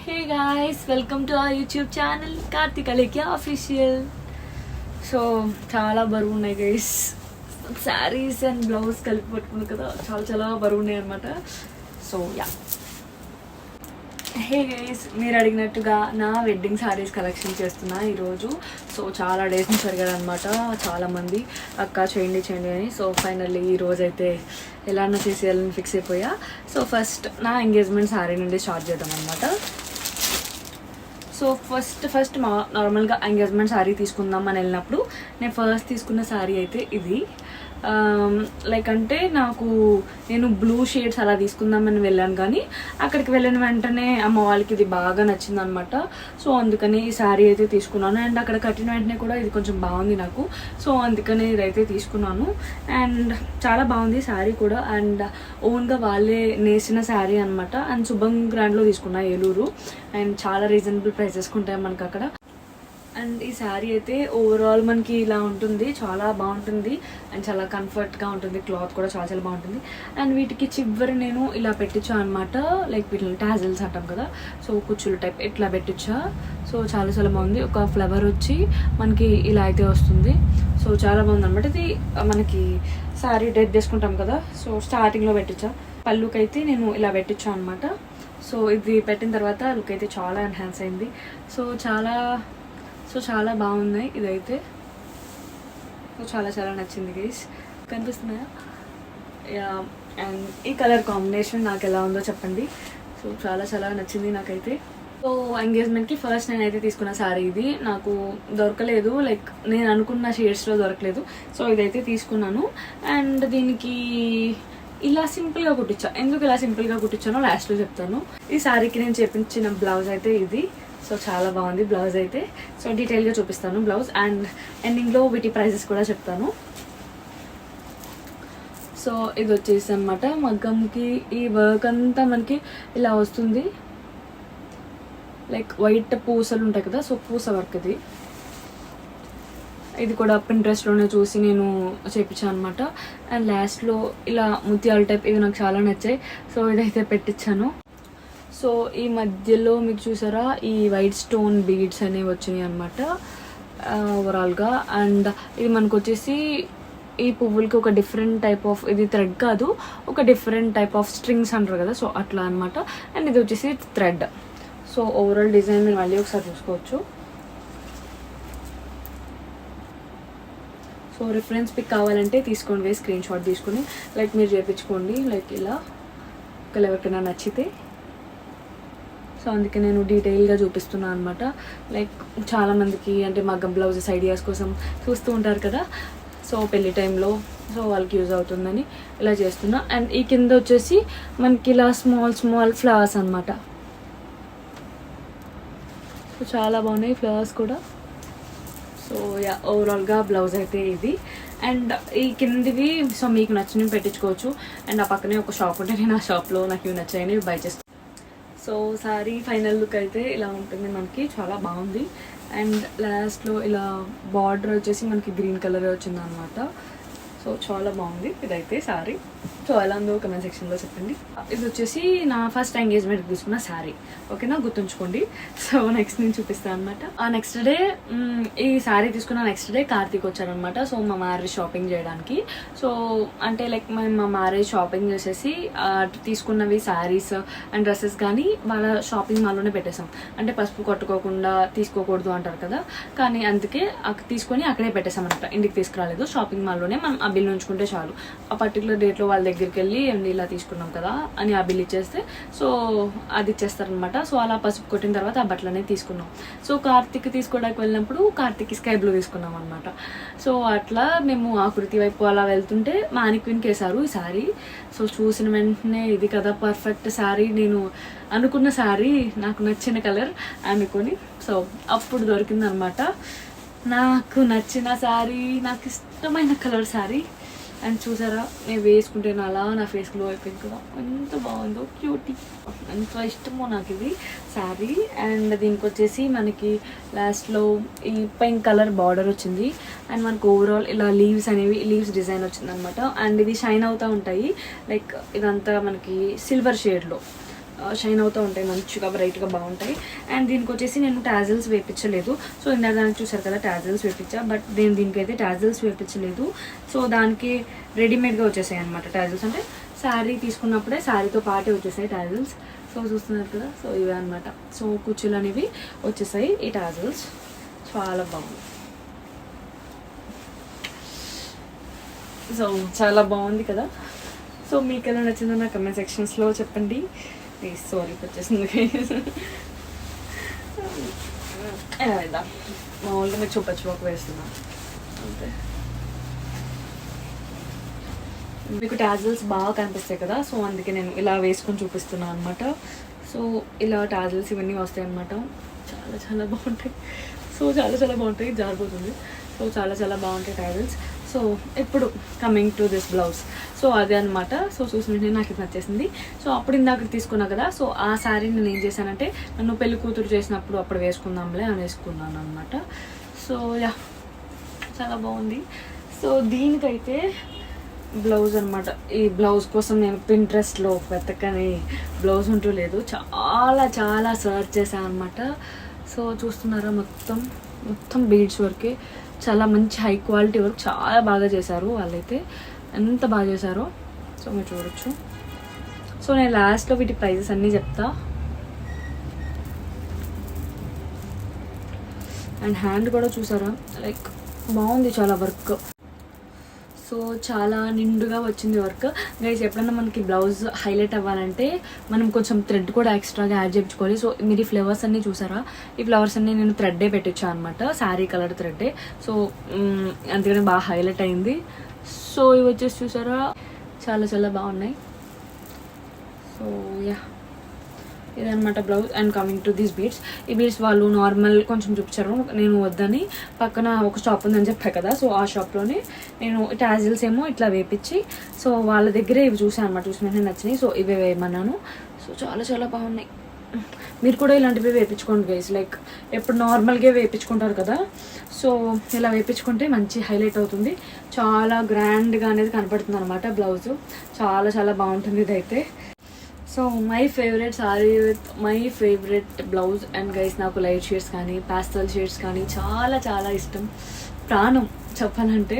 Hey guys, welcome to our YouTube channel Karthik Alekya Official. So చాలా బరువు ఉన్నాయి guys, saris and blouse కలిపి పట్టుకున్నాను కదా, చాలా బరువు ఉన్నాయి అనమాట. సో యా, హే గైస్, మీరు అడిగినట్టుగా నా వెడ్డింగ్ శారీస్ కలెక్షన్ చేస్తున్నా ఈరోజు. సో చాలా డేస్ నుంచి అడిగారు అనమాట చాలామంది, అక్క చేయండి అని. సో ఫైనల్లీ ఈరోజు అయితే ఎలాన్నా చేసేయాలని ఫిక్స్ అయిపోయా. సో ఫస్ట్ నా ఎంగేజ్మెంట్ శారీ నుండి స్టార్ట్ చేద్దాం అనమాట. సో ఫస్ట్ నార్మల్గా ఎంగేజ్మెంట్ శారీ తీసుకుందాం అని వెళ్ళినప్పుడు నేను ఫస్ట్ తీసుకున్న శారీ అయితే ఇది. లైక్ అంటే నేను బ్లూ షేడ్స్ అలా తీసుకుందామని వెళ్ళాను, కానీ అక్కడికి వెళ్ళిన వెంటనే అమ్మ వాళ్ళకి ఇది బాగా నచ్చింది అనమాట. సో అందుకని ఈ శారీ అయితే తీసుకున్నాను. అండ్ అక్కడ కట్టిన వెంటనే కూడా ఇది కొంచెం బాగుంది నాకు. సో అందుకని ఇదైతే తీసుకున్నాను. అండ్ చాలా బాగుంది శారీ కూడా. అండ్ ఓన్గా వాళ్ళే నేసిన శారీ అనమాట. అండ్ శుభం గ్రాండ్లో తీసుకున్నా, ఏలూరు. అండ్ చాలా రీజనబుల్ ప్రైసెస్కి ఉంటాయి మనకు అక్కడ. అండ్ ఈ శారీ అయితే ఓవరాల్ మనకి ఇలా ఉంటుంది, చాలా బాగుంటుంది. అండ్ చాలా కంఫర్ట్గా ఉంటుంది, క్లాత్ కూడా చాలా బాగుంటుంది. అండ్ వీటికి చివరి నేను ఇలా పెట్టించా అనమాట, లైక్ వీటిని టాజిల్స్ అంటాం కదా, సో కుచ్చులు టైప్ ఇట్లా పెట్టించా. సో చాలా బాగుంది. ఒక ఫ్లవర్ వచ్చి మనకి ఇలా అయితే వస్తుంది. సో చాలా బాగుంది అనమాట. ఇది మనకి శారీ డ్రెస్ చేసుకుంటాం కదా, సో స్టార్టింగ్లో పెట్టించా. పళ్ళుకి అయితే నేను ఇలా పెట్టించా అనమాట. సో ఇది పెట్టిన తర్వాత లుక్ అయితే చాలా ఎన్హాన్స్ అయింది. సో చాలా బాగున్నాయి ఇదైతే. సో చాలా నచ్చింది గైస్, కనిపిస్తున్నాయా? యా. అండ్ ఈ కలర్ కాంబినేషన్ నాకు ఎలా ఉందో చెప్పండి. సో చాలా నచ్చింది నాకైతే. సో ఎంగేజ్మెంట్కి ఫస్ట్ నేనైతే తీసుకున్న శారీ ఇది. నాకు దొరకలేదు, లైక్ నేను అనుకున్న షేడ్స్లో దొరకలేదు. సో ఇదైతే తీసుకున్నాను. అండ్ దీనికి ఇలా సింపుల్గా కుట్టించా. ఎందుకు ఇలా సింపుల్గా కుట్టించానో లాస్ట్లో చెప్తాను. ఈ శారీకి నేను చేపించిన బ్లౌజ్ అయితే ఇది. సో చాలా బాగుంది బ్లౌజ్ అయితే. సో డీటెయిల్గా చూపిస్తాను బ్లౌజ్. అండ్ ఎండింగ్లో వీటి ప్రైజెస్ కూడా చెప్తాను. సో ఇది వచ్చేసి అనమాట మగ్గంకి ఈ వర్క్ అంతా మనకి ఇలా వస్తుంది, లైక్ వైట్ పూసలు ఉంటాయి కదా, సో పూస వర్క్ ఇది. ఇది కూడా Pinterestలోనే చూసి నేను చేయించాను అనమాట. అండ్ లాస్ట్లో ఇలా ముత్యాల టైప్ ఇవి నాకు చాలా నచ్చాయి. సో ఇదైతే పెట్టించాను. సో ఈ మధ్యలో మీకు చూసారా, ఈ వైట్ స్టోన్ బీడ్స్ అనేవి వచ్చినాయి అనమాట ఓవరాల్గా. అండ్ ఇది మనకు వచ్చేసి ఈ పువ్వులకి ఒక డిఫరెంట్ టైప్ ఆఫ్, ఇది థ్రెడ్ కాదు, ఒక డిఫరెంట్ టైప్ ఆఫ్ స్ట్రింగ్స్ అంటారు కదా, సో అట్లా అనమాట. అండ్ ఇది వచ్చేసి థ్రెడ్. సో ఓవరాల్ డిజైన్ మీరు మళ్ళీ ఒకసారి చూసుకోవచ్చు. సో రిఫరెన్స్ పిక్ కావాలంటే తీసుకోండి, స్క్రీన్ షాట్ తీసుకొని లైక్ మీరు చేయించుకోండి, లైక్ ఇలా ఒకవేళ ఎవరికైనా నచ్చితే. సో అందుకే నేను డీటెయిల్గా చూపిస్తున్నాను అనమాట. లైక్ చాలామందికి అంటే మగ్గం బ్లౌజెస్ ఐడియాస్ కోసం చూస్తూ ఉంటారు కదా, సో పెళ్లి టైంలో సో వాళ్ళకి యూజ్ అవుతుందని ఇలా చేస్తున్నా. అండ్ ఈ కింద వచ్చేసి మనకి ఇలా స్మాల్ ఫ్లవర్స్ అనమాట. సో చాలా బాగున్నాయి ఫ్లవర్స్ కూడా. సో యా, ఓవరాల్గా బ్లౌజ్ అయితే ఇది. అండ్ ఈ కిందివి సో మీకు నచ్చినవి పెట్టించుకోవచ్చు. అండ్ ఆ పక్కనే ఒక షాప్ ఉంటే నేను ఆ షాప్లో నాకు ఇవి నచ్చాయని బై చేస్తాను. సో శారీ ఫైనల్ లుక్ అయితే ఇలా ఉంటుంది మనకి, చాలా బాగుంది. అండ్ లాస్ట్లో ఇలా బార్డర్ వచ్చేసి మనకి గ్రీన్ కలర్ వచ్చింది అనమాట. సో చాలా బాగుంది ఇదైతే శారీ. సో ఎలా ఉందో కమెంట్ సెక్షన్లో చెప్పండి. ఇది వచ్చేసి నా ఫస్ట్ ఎంగేజ్మెంట్కి తీసుకున్న శారీ, ఓకేనా, గుర్తుంచుకోండి. సో నెక్స్ట్ నేను చూపిస్తాను అనమాట. ఆ నెక్స్ట్ డే ఈ శారీ తీసుకున్న నెక్స్ట్ డే కార్తీక్ వచ్చారనమాట. సో మా మ్యారేజ్ షాపింగ్ చేయడానికి. సో అంటే లైక్ మేము మా మ్యారేజ్ షాపింగ్ చేసేసి తీసుకున్నవి శారీస్ అండ్ డ్రెస్సెస్ కానీ వాళ్ళ షాపింగ్ మాల్లోనే పెట్టేసాం. అంటే పసుపు కొట్టుకోకుండా తీసుకోకూడదు అంటారు కదా, కానీ అందుకే తీసుకొని అక్కడే పెట్టేసాం అనమాట. ఇంటికి తీసుకురాలేదు, షాపింగ్ మాల్లోనే మనం ఆ బిల్ ఉంచుకుంటే చాలు. ఆ పర్టికులర్ డేట్లో వాళ్ళ దగ్గరికి వెళ్ళి ఇలా తీసుకున్నాం కదా అని ఆ బిల్ ఇచ్చేస్తే సో అది ఇచ్చేస్తారనమాట. సో అలా పసుపు కొట్టిన తర్వాత ఆ బట్టలనే తీసుకున్నాం. సో కార్తీక్ తీసుకోవడానికి వెళ్ళినప్పుడు కార్తీక్ స్కై బ్లూ తీసుకున్నాం అనమాట. సో అట్లా మేము ఆకృతి వైపు అలా వెళ్తుంటే మానిక్విన్కి వేశారు ఈ శారీ. సో చూసిన వెంటనే ఇది కదా పర్ఫెక్ట్ శారీ, నేను అనుకున్న శారీ, నాకు నచ్చిన కలర్ అనుకొని సో అప్పుడు దొరికిందనమాట నాకు నచ్చిన శారీ, నాకు ఇష్టమైన కలర్ శారీ. అండ్ చూసారా, నేను వేసుకుంటే అలా నా ఫేస్ గ్లో అయిపోయింది కదా, ఎంత బాగుందో, క్యూటీ, ఎంత ఇష్టమో నాకు ఇది శారీ. అండ్ దీనికి వచ్చేసి మనకి లాస్ట్లో ఈ పింక్ కలర్ బార్డర్ వచ్చింది. అండ్ మనకు ఓవరాల్ ఇలా లీవ్స్ డిజైన్ వచ్చింది అనమాట. అండ్ ఇది షైన్ అవుతూ ఉంటాయి, లైక్ ఇదంతా మనకి సిల్వర్ షేడ్లో షైన్ అవుతూ ఉంటాయి, మంచిగా బ్రైట్గా బాగుంటాయి. అండ్ దీనికి వచ్చేసి నేను టాజిల్స్ వేయించలేదు. సో ఇందాక దానికి చూసారు కదా టాజిల్స్ వేయించా, బట్ నేను దీనికైతే టాజిల్స్ వేయించలేదు. సో దానికి రెడీమేడ్గా వచ్చేసాయి అనమాట టాజిల్స్. అంటే శారీ తీసుకున్నప్పుడే శారీతో పాటే వచ్చేసాయి టాజిల్స్. సో చూస్తున్నారు కదా, సో ఇవే అనమాట. సో కుచ్చులు అనేవి వచ్చేసాయి ఈ టాజిల్స్. చాలా బాగుంది. సో చాలా బాగుంది కదా. సో మీకు ఎలా నచ్చిందో నా కమెంట్ సెక్షన్స్లో చెప్పండి ప్లీజ్. సారీ వచ్చేసింది ఎలా మామూలుగా మీకు చూపచ్చుకోక వేస్తున్నాను అంతే. మీకు టాజిల్స్ బాగా కనిపిస్తాయి కదా, సో అందుకే నేను ఇలా వేసుకొని చూపిస్తున్నాను అనమాట. సో ఇలా టాజిల్స్ ఇవన్నీ వస్తాయి అనమాట. చాలా చాలా బాగుంటాయి. సో చాలా చాలా బాగుంటాయి, జారిపోతుంది. సో చాలా చాలా బాగుంటాయి టాజిల్స్. సో ఇప్పుడు coming to this blouse. So అదే అనమాట. సో చూసినట్టు నాకు ఇది నచ్చేసింది. సో అప్పుడు ఇందాక తీసుకున్నా కదా, సో ఆ శారీ నేను ఏం చేశానంటే నన్ను పెళ్లి కూతురు చేసినప్పుడు అప్పుడు వేసుకుందాంలే అని వేసుకున్నాను అనమాట. సో యా చాలా బాగుంది. సో దీనికైతే బ్లౌజ్ అనమాట. ఈ బ్లౌజ్ కోసం నేను పింట్రెస్ట్లో వెతకని బ్లౌజ్ ఉంటూ లేదు, చాలా చాలా సర్చ్ చేశాను అనమాట. సో చూస్తున్నారా, మొత్తం మొత్తం బీడ్స్ వర్కే, చాలా మంచి హై క్వాలిటీ వర్క్, చాలా బాగా చేశారు వాళ్ళైతే, ఎంత బాగా చేశారో. సో మీరు చూడొచ్చు. సో నేను లాస్ట్లో వీటి ప్రైజెస్ అన్నీ చెప్తా. అండ్ హ్యాండ్ కూడా చూసారా, లైక్ బాగుంది చాలా వర్క్. సో చాలా నిండుగా వచ్చింది వర్క్. గైస్ ఎప్పుడన్నా మనకి బ్లౌజ్ హైలైట్ అవ్వాలంటే మనం కొంచెం థ్రెడ్ కూడా ఎక్స్ట్రాగా యాడ్ చేయించుకోవాలి. సో మీరు ఈ ఫ్లవర్స్ అన్నీ చూసారా, ఈ ఫ్లవర్స్ అన్నీ నేను థ్రెడ్డే పెట్టించాను అనమాట, శారీ కలర్ థ్రెడ్డే. సో అందుకని బాగా హైలైట్ అయింది. సో ఇవి వచ్చేసి చూసారా, చాలా చాలా బాగున్నాయి. సో యా ఇదనమాట blouse. And coming to these beads, ఈ బీడ్స్ వాళ్ళు నార్మల్ కొంచెం చూపించారు, నేను వద్దని పక్కన ఒక షాప్ ఉందని చెప్పాను కదా, సో ఆ షాప్లోనే నేను టాజిల్స్ ఏమో ఇట్లా వేపించి, సో వాళ్ళ దగ్గరే ఇవి చూసాను అనమాట, చూసినట్టు నచ్చినాయి. సో ఇవే వేయమన్నాను. సో చాలా చాలా బాగున్నాయి. మీరు కూడా ఇలాంటివి వేయించుకోండి గైస్. లైక్ ఎప్పుడు నార్మల్గా వేయించుకుంటారు కదా, సో ఇలా వేయించుకుంటే మంచి హైలైట్ అవుతుంది, చాలా గ్రాండ్గా అనేది కనపడుతుంది అనమాట బ్లౌజు. చాలా చాలా బాగుంటుంది ఇదైతే. So my favourite sorry with my favourite blouse. And guys నాకు లైట్ షేడ్స్ కానీ పాస్టల్ షేడ్స్ కానీ చాలా చాలా ఇష్టం, ప్రాణం చెప్పాలంటే.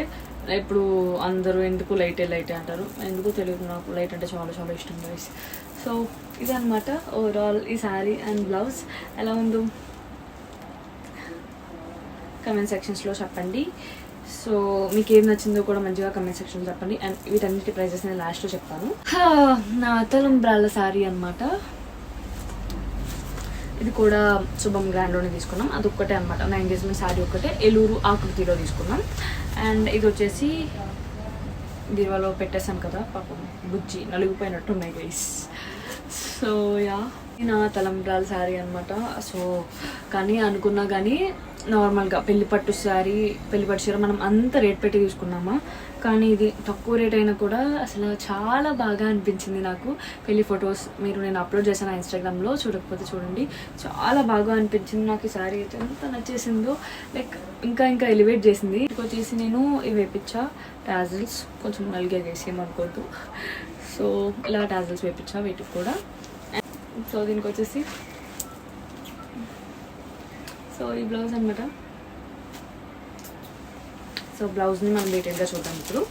ఇప్పుడు అందరూ ఎందుకు లైటే అంటారు, ఎందుకు తెలియదు, నాకు లైట్ అంటే చాలా చాలా ఇష్టం గైస్. సో ఇదనమాట ఓవరాల్ ఈ శారీ అండ్ బ్లౌజ్. ఎలా ఉందో కమెంట్ సెక్షన్స్లో చెప్పండి. సో మీకు ఏం నచ్చిందో కూడా మంచిగా కమెంట్ సెక్షన్లో చెప్పండి. అండ్ వీటన్నిటి ప్రైజెస్ నేను లాస్ట్లో చెప్తాను. నా తలంబ్రాల శారీ అనమాట. ఇది కూడా శుభం గ్రాండ్లోనే తీసుకున్నాం, అది ఒక్కటే అనమాట. నా ఎంగేజ్మెంట్ శారీ ఒక్కటే ఏలూరు ఆకృతిలో తీసుకున్నాం. అండ్ ఇది వచ్చేసి దీవాలో పెట్టేసాను కదా, పాపం బుజ్జి నలిగిపోయినట్టున్నాయి గైస్. సో యా నా తలంబ్రాల శారీ అనమాట. సో కానీ అనుకున్నా కానీ నార్మల్గా పెళ్లి పట్టు చీర మనం అంత రేట్ పెట్టి తీసుకున్నామా, కానీ ఇది తక్కువ రేట్ అయినా కూడా అసలు చాలా బాగా అనిపించింది నాకు. పెళ్లి ఫొటోస్ నేను అప్లోడ్ చేశాను ఇన్స్టాగ్రామ్లో, చూడకపోతే చూడండి, చాలా బాగా అనిపించింది నాకు ఈ శారీ అయితే. ఎంత నచ్చేసిందో, లైక్ ఇంకా ఇంకా ఎలివేట్ చేసింది. ఇక్కడికి వచ్చేసి నేను ఇవి వేపించా టాజిల్స్, కొంచెం నలిగే వేసి ఏమనుకోవద్దు. సో ఇలా టాజిల్స్ వేపించా వీటికి కూడా. సో దీనికి వచ్చేసి సో ఈ బ్లౌజ్ అనమాట. సో బ్లౌజ్ని మనం డీటెయిల్గా చూద్దాం ఇప్పుడు.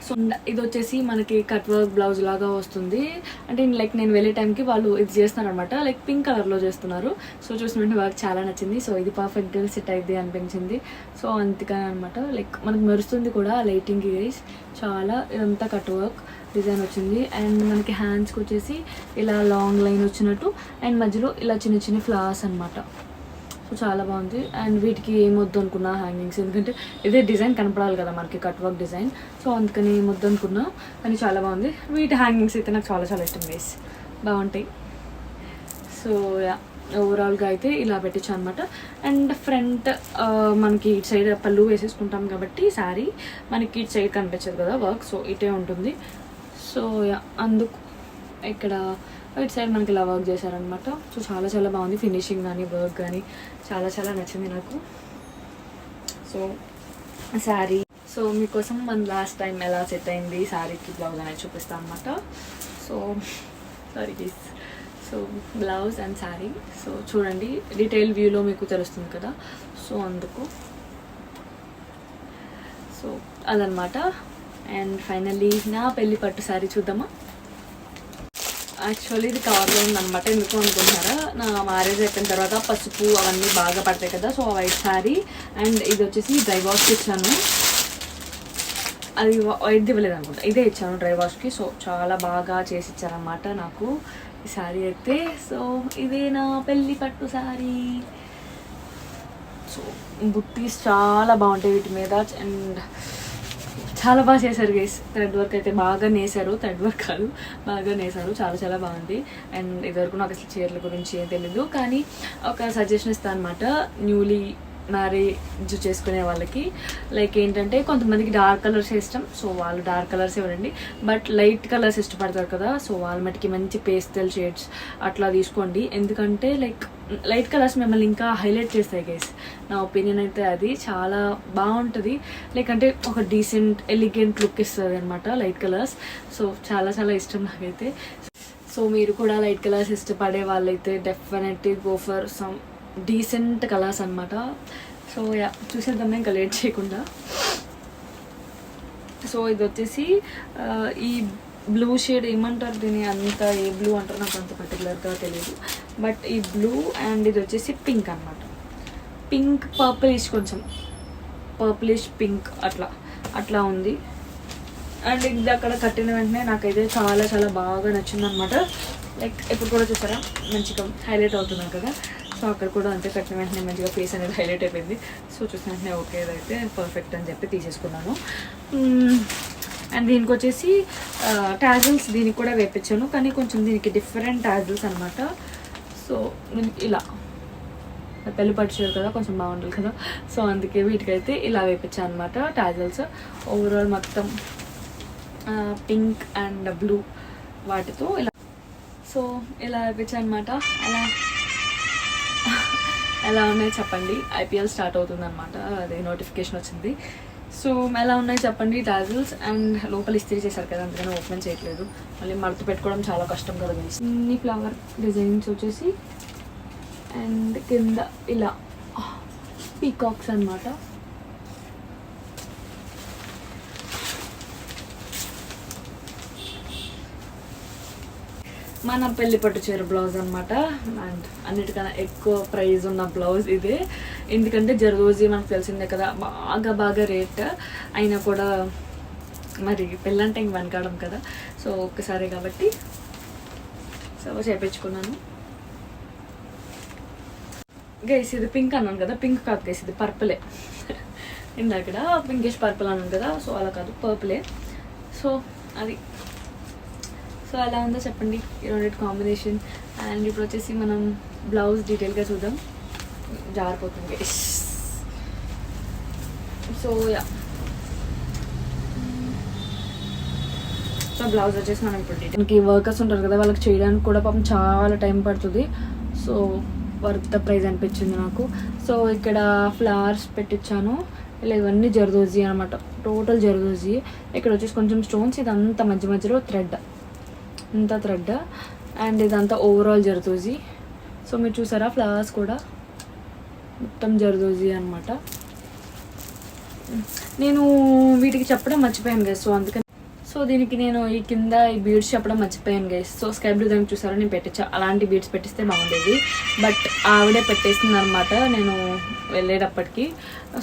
సో ఇది వచ్చేసి మనకి కట్ వర్క్ బ్లౌజ్ లాగా వస్తుంది. అంటే లైక్ నేను వెళ్ళే టైంకి వాళ్ళు ఇది చేస్తున్నారు అనమాట, లైక్ పింక్ కలర్లో చేస్తున్నారు. సో చూసినట్టు వర్క్ చాలా నచ్చింది. సో ఇది పర్ఫెక్ట్గా సెట్ అయింది అనిపించింది. సో అందుకని అనమాట, లైక్ మనకు మెరుస్తుంది కూడా లైటింగ్ గైస్. చాలా ఇదంతా కట్ వర్క్ డిజైన్ వచ్చింది. అండ్ మనకి హ్యాండ్స్కి వచ్చేసి ఇలా లాంగ్ లైన్ వచ్చినట్టు, అండ్ మధ్యలో ఇలా చిన్న చిన్న ఫ్లవర్స్ అనమాట. సో చాలా బాగుంది. అండ్ వీటికి ఏమొద్దు అనుకున్నా హ్యాంగింగ్స్, ఎందుకంటే ఇదే డిజైన్ కనపడాలి కదా మనకి కట్ వర్క్ డిజైన్. సో అందుకని ఏమొద్దు అనుకున్నా, కానీ చాలా బాగుంది. వీటి హ్యాంగింగ్స్ అయితే నాకు చాలా చాలా ఇష్టం వేసి బాగుంటాయి. సో ఓవరాల్గా అయితే ఇలా పెట్టించా అనమాట. అండ్ ఫ్రంట్ మనకి ఇటు సైడ్ పళ్ళు వేసేసుకుంటాం కాబట్టి శారీ మనకి ఇటు సైడ్ కనిపించదు కదా వర్క్, సో ఇటే ఉంటుంది. సో అందుకు ఇక్కడ ఇటు సైడ్ మనకి ఇలా వర్క్ చేశారనమాట. సో చాలా చాలా బాగుంది, ఫినిషింగ్ కానీ వర్క్ కానీ చాలా చాలా నచ్చింది నాకు. సో శారీ, సో మీకోసం మన లాస్ట్ టైం ఎలా సెట్ అయింది శారీకి బ్లౌజ్ అనేది చూపిస్తాను అనమాట. So sorry guys. So blouse and sari. So చూడండి డీటెయిల్ వ్యూలో మీకు తెలుస్తుంది కదా, సో అందుకు. సో అదనమాట. అండ్ ఫైనల్లీ నా పెళ్లి పట్టు శారీ చూద్దామా. యాక్చువల్లీ ఇది కవర్లో ఉందన్నమాట. ఎందుకు అనుకుంటున్నారా, నా మ్యారేజ్ అయిపోయిన తర్వాత పసుపు అవన్నీ బాగా పడతాయి కదా, సో వైట్ శారీ. అండ్ ఇది వచ్చేసి డ్రై వాష్కి ఇచ్చాను, అది వైట్ ఇవ్వలేదు అనుకుంటా, ఇదే ఇచ్చాను డ్రై వాష్కి. సో చాలా బాగా చేసి ఇచ్చారనమాట నాకు ఈ శారీ అయితే. సో ఇదే నా పెళ్ళి పట్టు శారీ. సో బుట్టీస్ చాలా బాగుంటాయి వీటి మీద. అండ్ చాలా బాగా చేశారు గైస్. థ్రెడ్ వర్క్ అయితే బాగా నేసారు, థ్రెడ్ వర్క్ కాదు బాగా నేసారు, చాలా చాలా బాగుంది. అండ్ ఇదివరకు నాకు అసలు చీరల గురించి ఏం తెలీదు, కానీ ఒక సజెషన్ ఇస్తాను అనమాట న్యూలీ మ్యారేజ్ చేసుకునే వాళ్ళకి. లైక్ ఏంటంటే కొంతమందికి డార్క్ కలర్స్ ఇష్టం, సో వాళ్ళు డార్క్ కలర్స్ ఇవ్వండి. బట్ లైట్ కలర్స్ ఇష్టపడతారు కదా, సో వాళ్ళ మటుకి మంచి పేస్టల్ షేడ్స్ అట్లా తీసుకోండి. ఎందుకంటే లైక్ లైట్ కలర్స్ మిమ్మల్ని ఇంకా హైలైట్ చేస్తాయి గైస్. నా ఒపీనియన్ అయితే అది చాలా బాగుంటుంది. లైక్ అంటే ఒక డీసెంట్ ఎలిగెంట్ లుక్ ఇస్తుంది అనమాట లైట్ కలర్స్. సో చాలా చాలా ఇష్టం నాకైతే. సో మీరు కూడా లైట్ కలర్స్ ఇష్టపడే వాళ్ళైతే definitely go for some decent colours అనమాట. సో యా చూసేద్దాం ఇంకా లేట్ చేయకుండా. సో ఇది వచ్చేసి ఈ బ్లూ షేడ్ ఏమంటారు దీన్ని, అంత ఏ బ్లూ అంటారు నాకు అంత పర్టికులర్గా తెలియదు. బట్ ఈ బ్లూ అండ్ ఇది వచ్చేసి పింక్ అనమాట. పింక్ పర్పులిష్, కొంచెం పర్పులిష్ పింక్ అట్లా అట్లా ఉంది. అండ్ ఇది అక్కడ కట్టిన వెంటనే నాకైతే చాలా చాలా బాగా నచ్చింది అనమాట. లైక్ ఇప్పుడు కూడా చూసారా మంచిగా హైలైట్ అవుతున్నాను కదా, సో అక్కడ కూడా అంతే కట్టిన వెంటనే మంచిగా ఫేస్ అనేది హైలైట్ అయిపోయింది. సో చూసిన వెంటనే ఓకే ఇదైతే పర్ఫెక్ట్ అని చెప్పి తీసేసుకున్నాను. అండ్ దీనికి వచ్చేసి టాజిల్స్ దీనికి కూడా వేపించాను, కానీ కొంచెం దీనికి డిఫరెంట్ టాజిల్స్ అనమాట. సో ఇలా పెళ్ళి పట్టించారు కదా, కొంచెం బాగుంటుంది కదా, సో అందుకే వీటికైతే ఇలా వేపించాను అనమాట టాజిల్స్. ఓవరాల్ మొత్తం పింక్ అండ్ బ్లూ వాటితో ఇలా, సో ఇలా వేపించాను అనమాట. ఎలా ఉన్నాయి చెప్పండి. ఐపీఎల్ స్టార్ట్ అవుతుంది అనమాట, అదే నోటిఫికేషన్ వచ్చింది. సో ఎలా ఉన్నాయి చెప్పండి టాజిల్స్. అండ్ లోపల ఇస్త్రీ చేశారు కదా, అందుకని ఓపెన్ చేయట్లేదు, మళ్ళీ మడత పెట్టుకోవడం చాలా కష్టం కదా. ఇన్ని ఫ్లవర్ డిజైన్స్ వచ్చేసి అండ్ కింద ఇలా పీకాక్స్ అనమాట. మన పెళ్లి పట్టు చీర బ్లౌజ్ అనమాట. అండ్ అన్నిటికన్నా ఎక్కువ ప్రైజ్ ఉన్న బ్లౌజ్ ఇదే, ఎందుకంటే జర్దోజీ మనకు తెలిసిందే కదా బాగా బాగా రేట్ అయినా కూడా మరి పెళ్ళంటే ఇంక వెనకాడం కదా, సో ఒక్కసారి కాబట్టి సో చేయించుకున్నాను. గైస్ ఇది పింక్ అన్నాను కదా, పింక్ కాదు గైస్ ఇది పర్పులే. ఇందాక పింకిష్ పర్పుల్ అన్నాను కదా, సో అలా కాదు పర్పులే. సో అది సో ఎలా ఉందో చెప్పండి ఈ రెండింటి కాంబినేషన్. అండ్ ఇప్పుడు వచ్చేసి మనం బ్లౌజ్ డీటెయిల్గా చూద్దాం, జారిపోతుంది. సో యా సో బ్లౌజ్ వచ్చేసి మనం ఇప్పుడు డీటెయిల్కి వర్కర్స్ ఉంటారు కదా, వాళ్ళకి చేయడానికి కూడా పాపం చాలా టైం పడుతుంది. సో వర్త్ ద ప్రైజ్ అనిపించింది నాకు. సో ఇక్కడ ఫ్లవర్స్ పెట్టించాను, ఇలా ఇవన్నీ జర్దోజీ అనమాట, టోటల్ జర్దోజీ. ఇక్కడ వచ్చేసి కొంచెం స్టోన్స్, ఇదంతా మధ్య మధ్యలో థ్రెడ్, ఇంత థ్రెడ్. అండ్ ఇదంతా ఓవరాల్ జర్దోజీ. సో మీరు చూసారా ఫ్లవర్స్ కూడా మొత్తం జర్దోజీ అనమాట. నేను వీటికి చెప్పడం మర్చిపోయాను గైస్, సో అందుకని సో దీనికి నేను ఈ కింద ఈ బీడ్స్ చెప్పడం మర్చిపోయాను గైస్. సో స్కై బ్లూ దానికి చూసారా నేను పెట్టించా, అలాంటి బీడ్స్ పెట్టిస్తే బాగుండేది, బట్ ఆవిడే పెట్టేసింది అనమాట నేను వెళ్ళేటప్పటికి.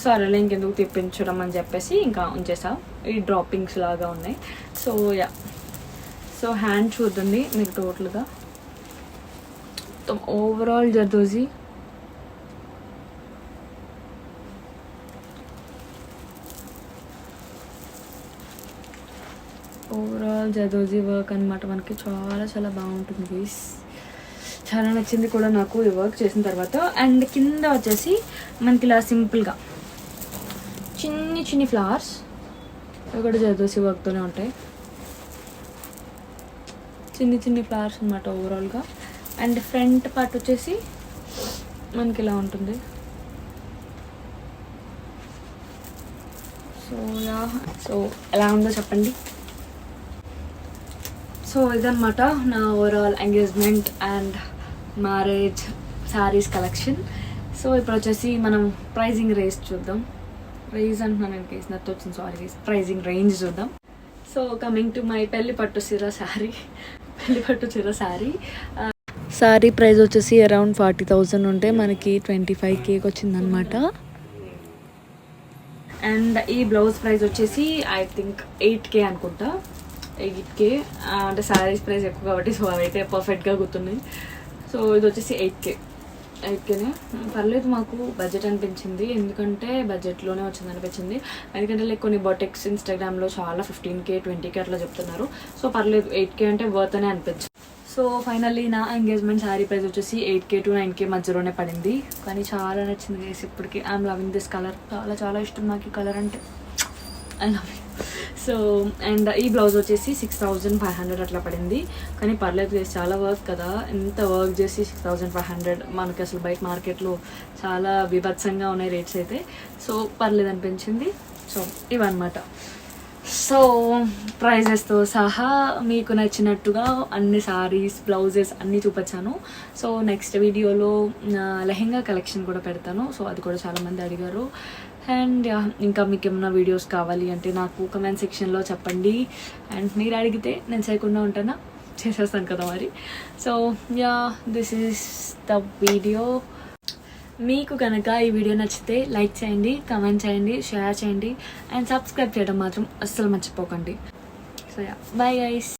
సో అలా ఇంకెందుకు తెప్పించడం అని చెప్పేసి ఇంకా ఉంచేసా. ఈ డ్రాపింగ్స్ లాగా ఉన్నాయి. సో యా సో హ్యాండ్ చూడండి మీకు టోటల్గా మొత్తం overall zardozi. Overall zardozi work అనమాట మనకి, చాలా చాలా బాగుంటుంది గైస్. చాలా నచ్చింది కూడా నాకు ఈ వర్క్ చేసిన తర్వాత. అండ్ కింద వచ్చేసి మనకి ఇలా సింపుల్గా చిన్ని చిన్ని ఫ్లవర్స్ ఇక్కడ జర్దోజీ వర్క్తోనే ఉంటాయి, చిన్ని చిన్ని ఫ్లవర్స్ అనమాట ఓవరాల్గా. అండ్ ఫ్రంట్ పార్ట్ వచ్చేసి మనకి ఇలా ఉంటుంది. సో యా సో ఎలా ఉందో చెప్పండి. సో సో ఇదన్నమాట నా overall engagement and marriage saris collection. So ఇప్పుడు వచ్చేసి మనం ప్రైజింగ్ రేంజ్ చూద్దాం. రేంజ్ అంటున్నాను నేను కేసు నత్తు వచ్చింది, సారీ. ప్రైజింగ్ రేంజ్ చూద్దాం. సో కమింగ్ టు మై పెళ్లి పట్టు చీర శారీ. శారీ ప్రైస్ వచ్చేసి అరౌండ్ 40,000 ఉంటే మనకి 25K వచ్చిందనమాట. అండ్ ఈ బ్లౌజ్ ప్రైస్ వచ్చేసి ఐ థింక్ 8K అనుకుంటా. 8K అంటే శారీస్ ప్రైస్ ఎక్కువ కాబట్టి సో అవైతే పర్ఫెక్ట్గా గుర్తున్నాయి. సో ఇది వచ్చేసి 8Kనే. పర్లేదు, మాకు బడ్జెట్ అనిపించింది, ఎందుకంటే బడ్జెట్లోనే వచ్చింది అనిపించింది. ఎందుకంటే లైక్ కొన్ని బొటెక్స్ ఇన్స్టాగ్రామ్లో చాలా 15K 20K అట్లా చెప్తున్నారు. సో పర్లేదు, 8K అంటే వర్త్ అనే అనిపించింది. సో ఫైనల్లీ నా ఎంగేజ్మెంట్ శారీ ప్రైస్ వచ్చేసి 8K to 9K మధ్యలోనే పడింది. కానీ చాలా నచ్చింది గైస్ ఇప్పటికి. I'm loving this colour. చాలా చాలా ఇష్టం నాకు ఈ కలర్ అంటే. I love it. So and ఈ బ్లౌజ్ వచ్చేసి 6,500 అట్లా పడింది. కానీ పర్లేదు గైస్, చాలా వర్క్ కదా. ఎంత వర్క్ చేసి 6,500 మనకి అసలు బయట మార్కెట్లో చాలా బీభత్సంగా ఉన్నాయి రేట్స్ అయితే. సో పర్లేదు అనిపించింది. సో ఇవన్నమాట. సో ప్రైజెస్తో సహా మీకు నచ్చినట్టుగా అన్ని సారీస్, బ్లౌజెస్ అన్నీ చూపించాను. సో నెక్స్ట్ వీడియోలో లెహెంగా కలెక్షన్ కూడా పెడతాను. సో అది కూడా చాలామంది అడిగారు. అండ్ ఇంకా మీకు ఏమైనా వీడియోస్ కావాలి అంటే నాకు కమెంట్ సెక్షన్లో చెప్పండి. అండ్ మీరు అడిగితే నేను చేయకుండా ఉంటానా, చేసేస్తాను కదా మరి. So this is the video. మీకు కనుక ఈ వీడియో నచ్చితే లైక్ చేయండి, కమెంట్ చేయండి, షేర్ చేయండి అండ్ సబ్స్క్రైబ్ చేయడం మాత్రం అస్సలు మర్చిపోకండి. So bye guys.